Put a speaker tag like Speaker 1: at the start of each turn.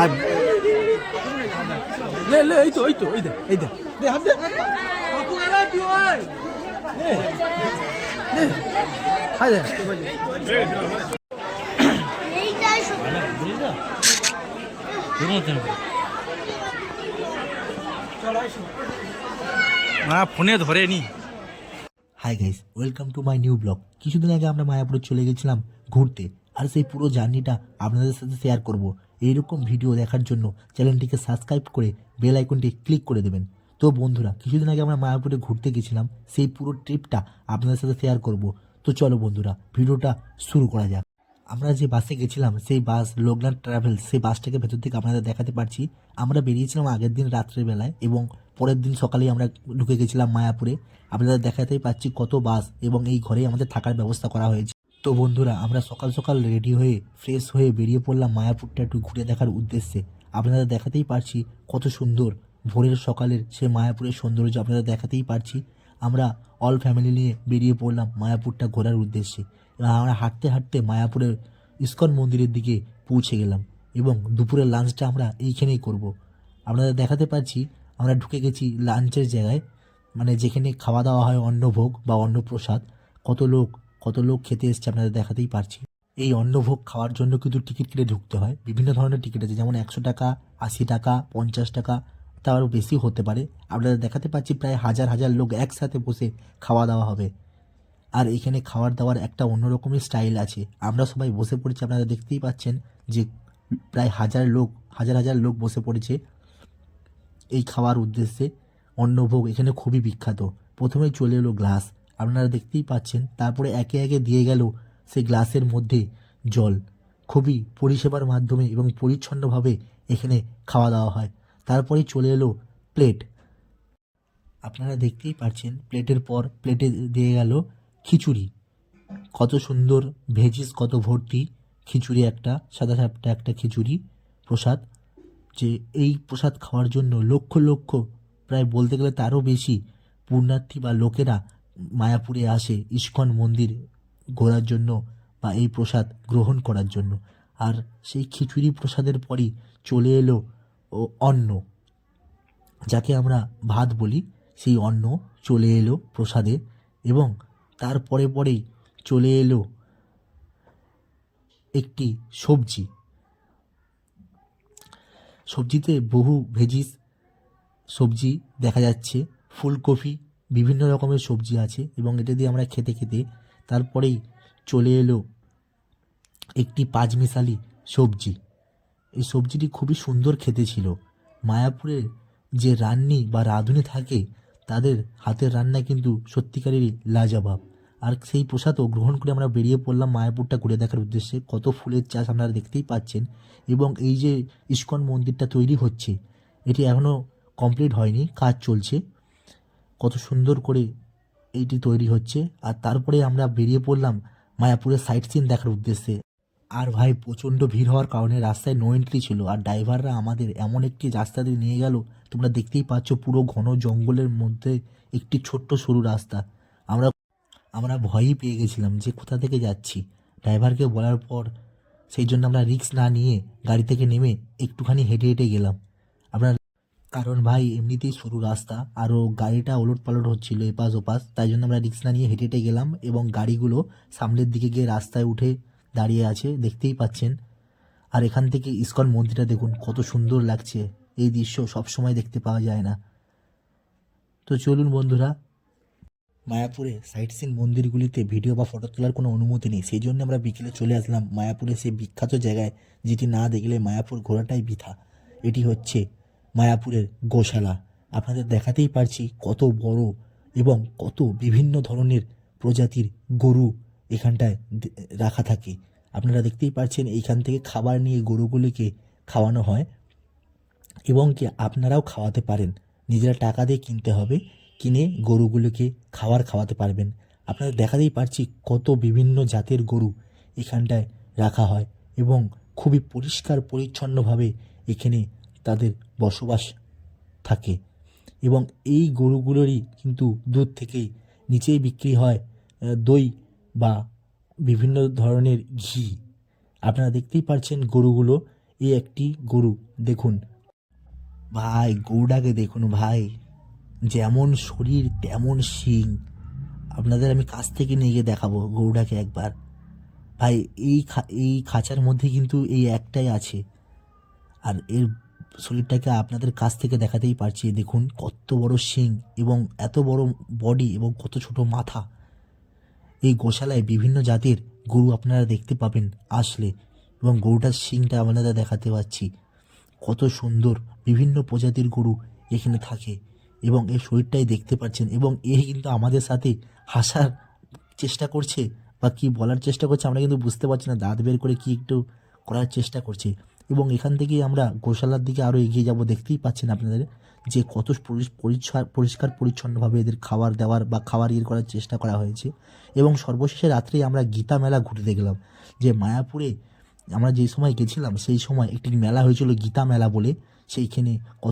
Speaker 1: আর লে লে এই তো এই তো এই দে এই দে দে হাত দে হাই দে ফোনে ধরেনি। Hi guys, welcome to my new blog. কিছুদিন আগে আমরা মায়াপুরে চলে গেছিলাম ঘুরতে, আর সেই পুরো জার্নিটা আপনাদের সাথে শেয়ার করব। এইরকম ভিডিও দেখার জন্য চ্যানেলটিকে সাবস্ক্রাইব করে বেল আইকনটি ক্লিক করে দেবেন। তো বন্ধুরা, কিছুদিন আগে আমরা মায়াপুরে ঘুরতে গেছিলাম, সেই পুরো ট্রিপটা আপনাদের সাথে শেয়ার করব। তো চলো বন্ধুরা, ভিডিওটা শুরু করা যাক। আমরা যে বাসে গেছিলাম, সেই বাস লোকনাথ ট্রাভেলস, সেই বাসটাকে ভেতর থেকে আপনাদের দেখাতে পারছি। আমরা বেরিয়েছিলাম আগের দিন রাত্রেবেলায় এবং পরের দিন সকালেই আমরা ঢুকে গেছিলাম মায়াপুরে। আপনাদের দেখাতেই পাচ্ছি কত বাস, এবং এই ঘরেই আমাদের থাকার ব্যবস্থা করা হয়েছে। তো বন্ধুরা, আমরা সকাল সকাল রেডি হয়ে ফ্রেশ হয়ে বেরিয়ে পড়লাম মায়াপুরটা একটু ঘুরে দেখার উদ্দেশ্যে। আপনাদের দেখাতেই পারছি কত সুন্দর ভোরের সকালের সে মায়াপুরের সৌন্দর্য আপনাদের দেখাতেই পারছি। আমরা অল ফ্যামিলি নিয়ে বেরিয়ে পড়লাম মায়াপুরটা ঘোরার উদ্দেশ্যে। আমরা হাঁটতে হাঁটতে মায়াপুরের ইস্কন মন্দিরের দিকে পৌঁছে গেলাম, এবং দুপুরের লাঞ্চটা আমরা এইখানেই করব। আপনাদের দেখাতে পাচ্ছি আমরা ঢুকে গেছি লাঞ্চের জায়গায়, মানে যেখানে খাওয়া দাওয়া হয় অন্নভোগ বা অন্নপ্রসাদ। কত লোক খেতে এসছে আপনাদের দেখাতেই পারছি। এই অন্নভোগ খাওয়ার জন্য কিন্তু টিকিট কেটে ঢুকতে হয়। বিভিন্ন ধরনের টিকিট আছে, যেমন 100 টাকা, 80 টাকা, 50 টাকা, তা আরও বেশি হতে পারে। আপনাদের দেখাতে পাচ্ছি প্রায় হাজার হাজার লোক একসাথে বসে খাওয়া দাওয়া হবে। আর এখানে খাওয়ার দাওয়ার একটা অন্যরকমই স্টাইল আছে। আমরা সবাই বসে পড়েছি, আপনারা দেখতেই পাচ্ছেন যে প্রায় হাজার হাজার লোক বসে পড়েছে এই খাওয়ার উদ্দেশ্যে। অন্নভোগ এখানে খুবই বিখ্যাত। প্রথমেই চলে এলো গ্লাস, আপনারা দেখতেই পাচ্ছেন। তারপরে একে একে দিয়ে গেল সেই গ্লাসের মধ্যে জল। খুবই পরিষেবার মাধ্যমে এবং পরিচ্ছন্নভাবে এখানে খাওয়া দাওয়া হয়। তারপরেই চলে এলো প্লেট। আপনারা দেখতেই পাচ্ছেন প্লেটের পর প্লেটে দিয়ে গেল খিচুড়ি। কত সুন্দর ভেজিস, কত ভর্তি খিচুড়ি, একটা সাদা সাপটা একটা খিচুড়ি প্রসাদ। যে এই প্রসাদ খাওয়ার জন্য লক্ষ লক্ষ, প্রায় বলতে গেলে তারও বেশি পুণ্যার্থী বা লোকেরা মায়াপুরে আসে ইস্কন মন্দির ঘোরার জন্য বা এই প্রসাদ গ্রহণ করার জন্য। আর সেই খিচুড়ি প্রসাদের পরই চলে এলো অন্ন, যাকে আমরা ভাত বলি। সেই অন্ন চলে এলো প্রসাদে, এবং তারপরে পরেই চলে এলো একটি সবজি। সবজিতে বহু ভেজিস সবজি দেখা যাচ্ছে, ফুলকপি, বিভিন্ন রকমের সবজি আছে, এবং এটা দিয়ে আমরা খেতে খেতে তারপরেই চলে এলো একটি পাঁচমিশালি সবজি। এই সবজিটি খুবই সুন্দর খেতে ছিল। মায়াপুরের যে রান্নি বা রাঁধুনি থাকে, তাদের হাতের রান্না কিন্তু সত্যিকারেরই লাজবাব। আর সেই প্রসাদও গ্রহণ করে আমরা বেরিয়ে পড়লাম মায়াপুরটা ঘুরে দেখার উদ্দেশ্যে। কত ফুলের চাষ আপনারা দেখতেই পাচ্ছেন, এবং এই যে ইস্কন মন্দিরটা তৈরি হচ্ছে, এটি এখনও কমপ্লিট হয়নি, কাজ চলছে। কত সুন্দর করে এইটি তৈরি হচ্ছে। আর তারপরে আমরা বেরিয়ে পড়লাম মায়াপুরের সাইট সিন দেখার উদ্দেশ্যে। আর ভাই, প্রচণ্ড ভিড় হওয়ার কারণে রাস্তায় নো এন্ট্রি ছিল, আর ড্রাইভাররা আমাদের এমন একটি রাস্তা দিয়ে নিয়ে গেল, তোমরা দেখতেই পাচ্ছ পুরো ঘন জঙ্গলের মধ্যে একটি ছোট্ট সরু রাস্তা। আমরা ভয়ই পেয়ে গেছিলাম যে কোথা থেকে যাচ্ছি। ড্রাইভারকে বলার পর সেই জন্য আমরা রিস্ক না নিয়ে গাড়ি থেকে নেমে একটুখানি হেঁটে হেঁটে গেলাম। আপনার কারণ ভাই এমনিতেই সরু রাস্তা, আরও গাড়িটা ওলট পালট হচ্ছিলো এপাশ ওপাশ, তাই জন্য আমরা রিস্ক না নিয়ে হেঁটে হেঁটে গেলাম। এবং গাড়িগুলো সামনের দিকে গিয়ে রাস্তায় উঠে দাঁড়িয়ে আছে, দেখতেই পাচ্ছেন। আর এখান থেকে ইস্কন মন্দিরটা দেখুন, কত সুন্দর লাগছে। এই দৃশ্য সবসময় দেখতে পাওয়া যায় না। তো চলুন বন্ধুরা, মায়াপুরে সাইট সিন মন্দিরগুলিতে ভিডিও বা ফটো তোলার কোনো অনুমতি নেই, সেই জন্য আমরা বিকেলে চলে আসলাম মায়াপুরের সেই বিখ্যাত জায়গায়, যেটি না দেখলে মায়াপুর ঘোরাটাই বৃথা। এটি হচ্ছে মায়াপুরের গোশালা। আপনাদের দেখাতেই পারছি কত বড় এবং কত বিভিন্ন ধরনের প্রজাতির গরু এখানটায় রাখা থাকে। আপনারা দেখতেই পাচ্ছেন এইখান থেকে খাবার নিয়ে গরুগুলিকে খাওয়ানো হয়, এবং কি আপনারাও খাওয়াতে পারেন। নিজেরা টাকা দিয়ে কিনতে হবে, কিনে গরুগুলোকে খাওয়াতে পারবেন। আপনাদের দেখাতেই পারছি কত বিভিন্ন জাতের গরু এখানটায় রাখা হয়, এবং খুবই পরিষ্কার পরিচ্ছন্নভাবে এখানে তাদের বসবাস থাকে। এবং এই গরুগুলোরই কিন্তু দুধ থেকেই নিচেই বিক্রি হয় দই বা বিভিন্ন ধরনের ঘি। আপনারা দেখতেই পাচ্ছেন গরুগুলো, এই একটি গরু দেখুন ভাই, গরুটাকে দেখুন ভাই, যেমন শরীর তেমন শিং। আপনাদের আমি কাছ থেকে নিয়ে গিয়ে দেখাবো গরুটাকে একবার। ভাই এই খাঁচার মধ্যে কিন্তু এই একটাই আছে, আর এর শরীরটাকে আপনাদের কাছ থেকে দেখাতেই পারছি। দেখুন কত বড় শিং এবং এত বড় বডি এবং কত ছোট মাথা। এই গোশালায় বিভিন্ন জাতের গরু আপনারা দেখতে পাবেন আসলে, এবং গরুটার শিংটা আপনারা দেখাতে পাচ্ছি। কত সুন্দর বিভিন্ন প্রজাতির গরু এখানে থাকে, এবং এর শরীরটাই দেখতে পাচ্ছেন। এবং এ কিন্তু আমাদের সাথে হাসার চেষ্টা করছে বা কি বলার চেষ্টা করছে আমরা কিন্তু বুঝতে পারছি না, দাঁত বের করে কি একটু করার চেষ্টা করছে। এবং এখান থেকেই আমরা গোশালার দিকে আরও এগিয়ে যাব। দেখতেই পাচ্ছেন আপনাদের যে কত পরিষ্কার পরিচ্ছন্নভাবে এদের খাবার দেওয়ার বা খাবার করার চেষ্টা করা হয়েছে। এবং সর্বশেষে রাত্রে আমরা গীতা মেলা ঘুরে দেখলাম, যে মায়াপুরে আমরা যে সময় গেছিলাম সেই সময় একটি মেলা হয়েছিল গীতা মেলা বলে। সেইখানে